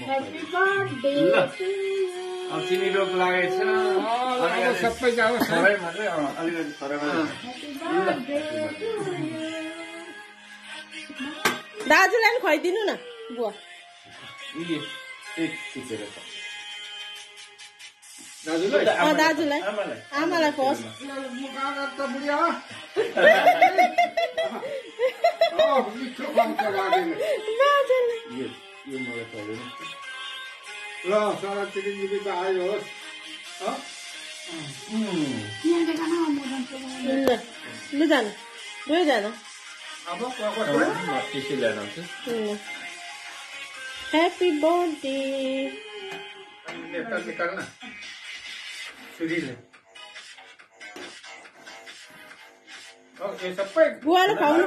Happy birthday to you. अब चिनी रोग लागेछ सबै जाओस् थोरै मात्रै अलिकति थोरै मात्रै Happy birthday to you. दाजुलाई नि खुवाइदिनु न बुवा ठिकेर छ दाजुलाई दाजुलाई आमालाई फर्स्ट त बुढिया मिठो खुवाउँछ लागेन यो मलाई पर्दैन ल सारा चिकन त आयो होस् लु जानु दुईजना अब टिस्यु ल्याएर आउँछु ह्याप्पी बर्थडे नेता निकाल्न छुरीले सबै बुवाले खुवाउनु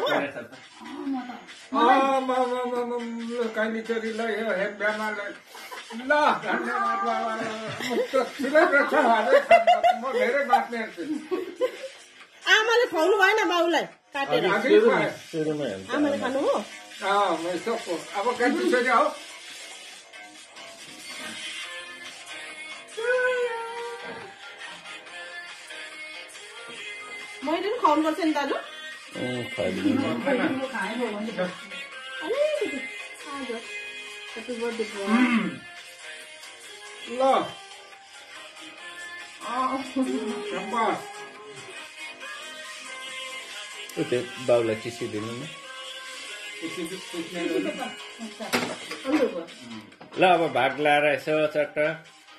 भयो काइली छोरीलाई हेप्यामालाई ल धन्यवाद म धेरै बाँच्ने आमाले खुवाउनु भएन बाउलाई काटेर आमाले खानु हो अब काइली छोरी हो मैले पनि खुवाउनु पर्छ नि दाजु खाएको हो भने अलिकति हजुर ह्याप्पी बर्थडे बुवा ल शाबास त्यो बाउलाई टिस्यु दिनु न ल अब भाग लाएर यसो चट्ट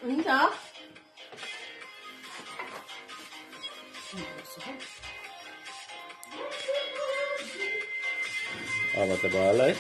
हुन्छ अब त भयो होला है